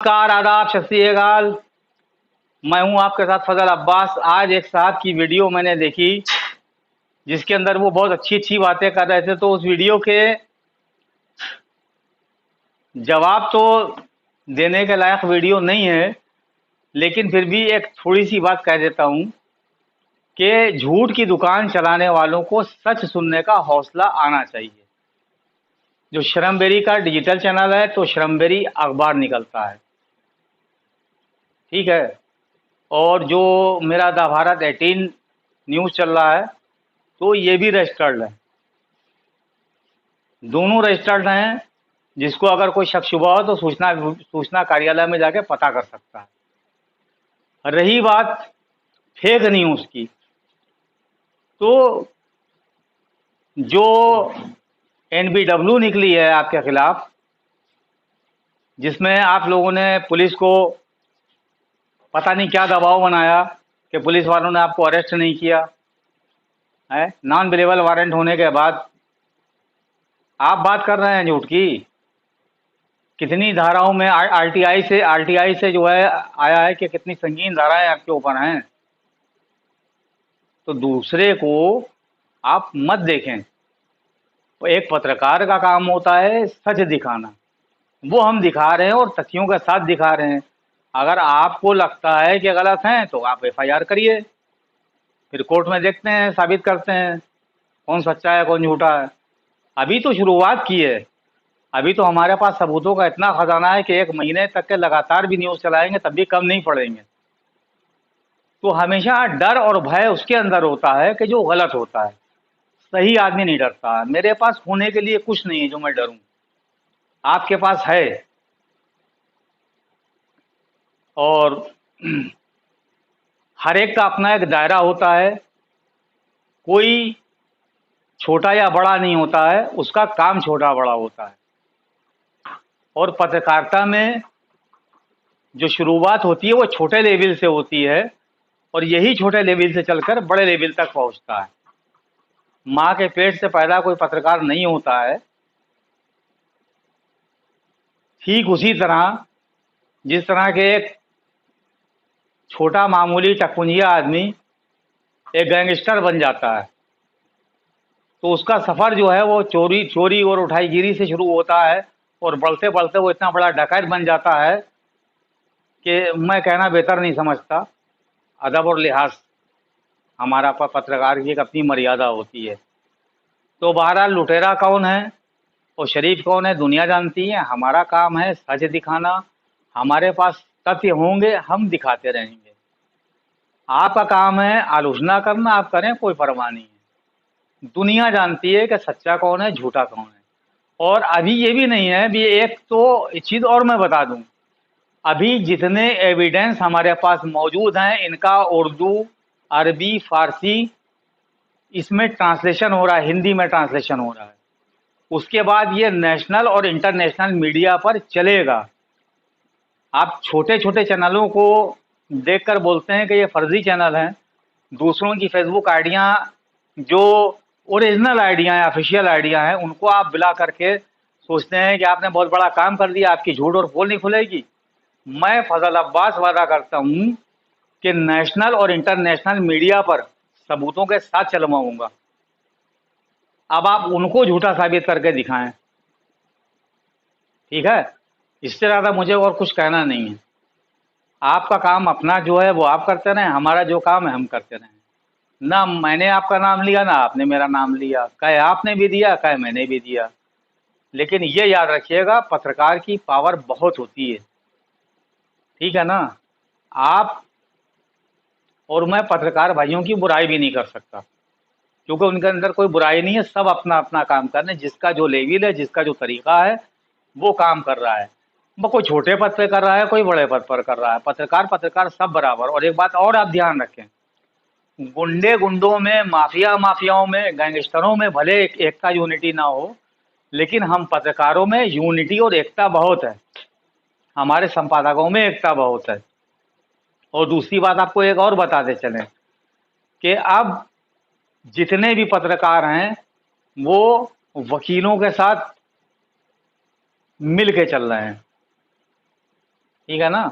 नमस्कार, आदाब, सत श्री अकाल। मैं हूं आपके साथ फजल अब्बास। आज एक साहब की वीडियो मैंने देखी जिसके अंदर वो बहुत अच्छी अच्छी बातें कर रहे थे, तो उस वीडियो के जवाब तो देने के लायक वीडियो नहीं है, लेकिन फिर भी एक थोड़ी सी बात कह देता हूं कि झूठ की दुकान चलाने वालों को सच सुनने का हौसला आना चाहिए। जो श्रमबेरी का डिजिटल चैनल है, तो श्रमबेरी अखबार निकलता है, ठीक है। और जो मेरा द भारत 18 न्यूज़ चल रहा है, तो ये भी रजिस्टर्ड है, दोनों रजिस्टर्ड हैं। जिसको अगर कोई शक शुबा हो तो सूचना कार्यालय में जाके पता कर सकता है। रही बात फेक न्यूज़ की, तो जो NBW निकली है आपके खिलाफ, जिसमें आप लोगों ने पुलिस को पता नहीं क्या दबाव बनाया कि पुलिस वालों ने आपको अरेस्ट नहीं किया है, नॉन अवेलेबल वारंट होने के बाद आप बात कर रहे हैं झूठ की। कितनी धाराओं में आरटीआई से जो है आया है कि कितनी संगीन धाराएं आपके ऊपर हैं। तो दूसरे को आप मत देखें। तो एक पत्रकार का काम होता है सच दिखाना, वो हम दिखा रहे हैं और तथ्यों के साथ दिखा रहे हैं। अगर आपको लगता है कि गलत हैं तो आप FIR करिए, फिर कोर्ट में देखते हैं, साबित करते हैं कौन सच्चा है कौन झूठा है। अभी तो शुरुआत की है, अभी तो हमारे पास सबूतों का इतना खजाना है कि 1 महीने तक के लगातार भी न्यूज़ चलाएंगे तब भी कम नहीं पड़ेंगे। तो हमेशा डर और भय उसके अंदर होता है कि जो गलत होता है। सही आदमी नहीं डरता। मेरे पास होने के लिए कुछ नहीं है जो मैं डरूं, आपके पास है। और हर एक का अपना एक दायरा होता है, कोई छोटा या बड़ा नहीं होता है, उसका काम छोटा बड़ा होता है। और पत्रकारिता में जो शुरुआत होती है वो छोटे लेवल से होती है, और यही छोटे लेवल से चलकर बड़े लेवल तक पहुंचता है। माँ के पेट से पैदा कोई पत्रकार नहीं होता है। ठीक उसी तरह जिस तरह के एक छोटा मामूली टकपुंजिया आदमी एक गैंगस्टर बन जाता है, तो उसका सफ़र जो है वो चोरी और उठाईगिरी से शुरू होता है, और बढ़ते बढ़ते वो इतना बड़ा डकैत बन जाता है कि मैं कहना बेहतर नहीं समझता। अदब और लिहाज हमारा पत्रकार की एक अपनी मर्यादा होती है। तो बहरहाल लुटेरा कौन है और शरीफ कौन है दुनिया जानती है। हमारा काम है सच दिखाना। हमारे पास तथ्य होंगे, हम दिखाते रहेंगे। आपका काम है आलोचना करना, आप करें, कोई परवाह नहीं है। दुनिया जानती है कि सच्चा कौन है झूठा कौन है। और अभी ये भी नहीं है, भी एक तो चीज़ और मैं बता दूं, अभी जितने एविडेंस हमारे पास मौजूद हैं, इनका उर्दू, अरबी, फारसी इसमें ट्रांसलेशन हो रहा है, हिंदी में ट्रांसलेशन हो रहा है। उसके बाद ये नेशनल और इंटरनेशनल मीडिया पर चलेगा। आप छोटे छोटे चैनलों को देखकर बोलते हैं कि ये फर्जी चैनल हैं। दूसरों की फेसबुक आइडियाँ जो ओरिजिनल आइडियाँ हैं, ऑफिशियल आइडियाँ हैं, उनको आप बिला करके सोचते हैं कि आपने बहुत बड़ा काम कर दिया, आपकी झूठ और पोल नहीं खुलेगी। मैं फजल अब्बास वादा करता हूँ कि नेशनल और इंटरनेशनल मीडिया पर सबूतों के साथ चलवाऊंगा। अब आप उनको झूठा साबित करके दिखाएं, ठीक है। इससे ज़्यादा मुझे और कुछ कहना नहीं है। आपका काम अपना जो है वो आप करते रहें, हमारा जो काम है हम करते रहें। ना मैंने आपका नाम लिया ना आपने मेरा नाम लिया, कहे आपने भी दिया कहे मैंने भी दिया। लेकिन ये याद रखिएगा, पत्रकार की पावर बहुत होती है, ठीक है ना। आप और मैं पत्रकार भाइयों की बुराई भी नहीं कर सकता, क्योंकि उनके अंदर कोई बुराई नहीं है। सब अपना अपना काम कर रहे हैं, जिसका जो लेवल है, जिसका जो तरीका है वो काम कर रहा है। वो कोई छोटे पद पे कर रहा है, कोई बड़े पद पर कर रहा है। पत्रकार सब बराबर। और एक बात और आप ध्यान रखें, गुंडों में, माफियाओं में, गैंगस्टरों में भले एकता यूनिटी ना हो, लेकिन हम पत्रकारों में यूनिटी और एकता बहुत है। हमारे संपादकों में एकता बहुत है। और दूसरी बात आपको एक और बताते चलें कि अब जितने भी पत्रकार हैं वो वकीलों के साथ मिल के चल रहे हैं। ठीक है ना,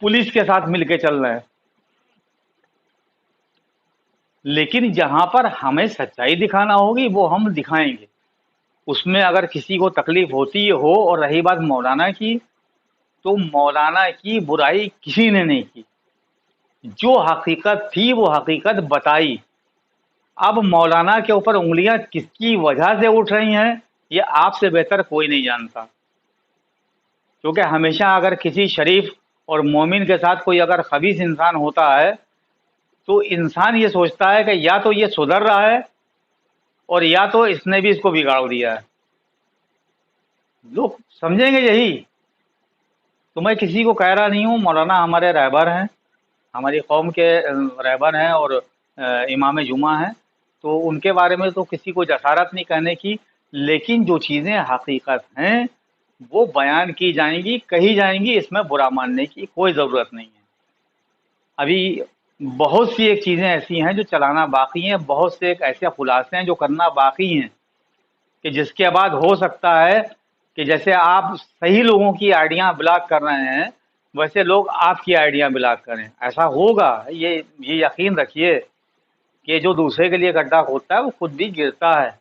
पुलिस के साथ मिलके चल रहे हैं। लेकिन जहां पर हमें सच्चाई दिखाना होगी वो हम दिखाएंगे। उसमें अगर किसी को तकलीफ होती हो, और रही बात मौलाना की, तो मौलाना की बुराई किसी ने नहीं की। जो हकीकत थी वो हकीकत बताई। अब मौलाना के ऊपर उंगलियां किसकी वजह से उठ रही हैं, ये आपसे बेहतर कोई नहीं जानता। क्योंकि हमेशा अगर किसी शरीफ और मोमिन के साथ कोई अगर खबीस इंसान होता है, तो इंसान ये सोचता है कि या तो ये सुधर रहा है, और या तो इसने भी इसको बिगाड़ दिया है। लोग समझेंगे यही। तो मैं किसी को कह रहा नहीं हूँ, मौलाना हमारे रहबर हैं, हमारी कौम के रहबर हैं, और इमाम जुमा हैं, तो उनके बारे में तो किसी को जसारत नहीं कहने की। लेकिन जो चीज़ें हकीकत हैं वो बयान की जाएंगी, कही जाएंगी, इसमें बुरा मानने की कोई ज़रूरत नहीं है। अभी बहुत सी एक चीज़ें ऐसी हैं जो चलाना बाकी हैं, बहुत से एक ऐसे खुलासे हैं जो करना बाकी हैं, कि जिसके बाद हो सकता है कि जैसे आप सही लोगों की आइडिया ब्लॉक कर रहे हैं, वैसे लोग आपकी आइडिया ब्लॉक करें। ऐसा होगा, ये यकीन रखिए कि जो दूसरे के लिए गड्ढा खोदता है वो खुद भी गिरता है।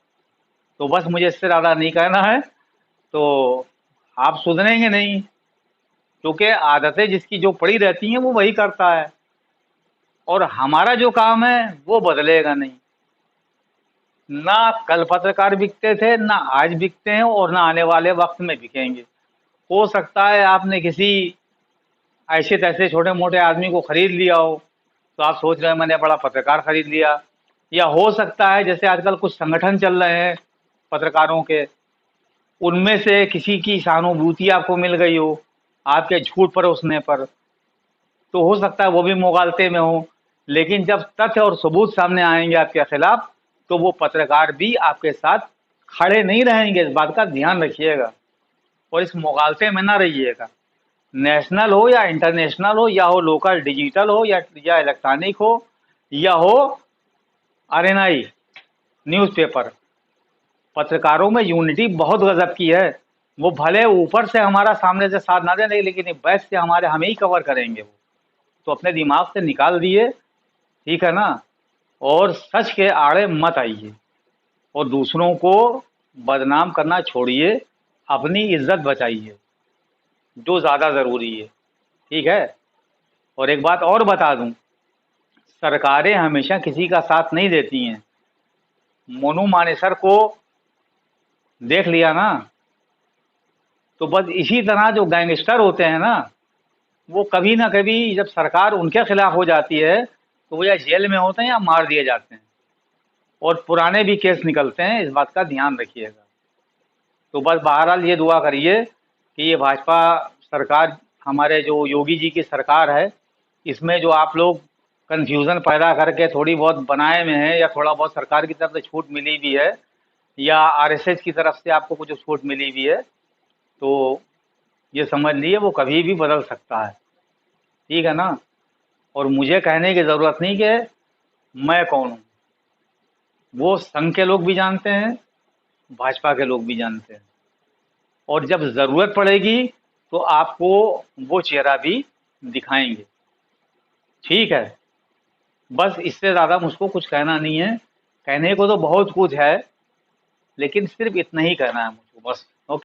तो बस मुझे इससे ज़्यादा नहीं कहना है। तो आप सुधरेंगे नहीं, क्योंकि आदतें जिसकी जो पड़ी रहती हैं वो वही करता है, और हमारा जो काम है वो बदलेगा नहीं। ना कल पत्रकार बिकते थे, ना आज बिकते हैं, और ना आने वाले वक्त में बिकेंगे। हो सकता है आपने किसी ऐसे तैसे छोटे मोटे आदमी को खरीद लिया हो, तो आप सोच रहे हैं मैंने बड़ा पत्रकार खरीद लिया। या हो सकता है जैसे आजकल कुछ संगठन चल रहे हैं पत्रकारों के, उनमें से किसी की सहानुभूति आपको मिल गई हो आपके झूठ परोसने पर, तो हो सकता है वो भी मुगालते में हो। लेकिन जब तथ्य और सबूत सामने आएंगे आपके खिलाफ, तो वो पत्रकार भी आपके साथ खड़े नहीं रहेंगे। इस बात का ध्यान रखिएगा, और इस मुगालते में ना रहिएगा। नेशनल हो या इंटरनेशनल हो, या हो लोकल डिजिटल हो, या इलेक्ट्रॉनिक हो, या हो आरएनआई न्यूज़पेपर, पत्रकारों में यूनिटी बहुत गजब की है। वो भले ऊपर से हमारा सामने से साथ ना दें, लेकिन बैक से हमारे हमें ही कवर करेंगे वो। तो अपने दिमाग से निकाल दिए, ठीक है ना, और सच के आड़े मत आइए, और दूसरों को बदनाम करना छोड़िए, अपनी इज्जत बचाइए, जो ज़्यादा ज़रूरी है। ठीक है। और एक बात और बता दूं, सरकारें हमेशा किसी का साथ नहीं देती हैं। मोनू मानेसर को देख लिया ना, तो बस इसी तरह जो गैंगस्टर होते हैं ना, वो कभी ना कभी जब सरकार उनके खिलाफ हो जाती है, तो वो या जेल में होते हैं या मार दिए जाते हैं, और पुराने भी केस निकलते हैं। इस बात का ध्यान रखिएगा। तो बस बहरहाल ये दुआ करिए कि ये भाजपा सरकार, हमारे जो योगी जी की सरकार है, इसमें जो आप लोग कन्फ्यूज़न पैदा करके थोड़ी बहुत बनाए में है, या थोड़ा बहुत सरकार की तरफ से छूट मिली भी है, या आरएसएस की तरफ से आपको कुछ छूट मिली भी है, तो ये समझ लिए वो कभी भी बदल सकता है। ठीक है ना। और मुझे कहने की ज़रूरत नहीं कि मैं कौन हूँ, वो संघ के लोग भी जानते हैं, भाजपा के लोग भी जानते हैं, और जब ज़रूरत पड़ेगी तो आपको वो चेहरा भी दिखाएंगे। ठीक है। बस इससे ज़्यादा मुझको कुछ कहना नहीं है। कहने को तो बहुत कुछ है, लेकिन सिर्फ इतना ही कहना है मुझको बस।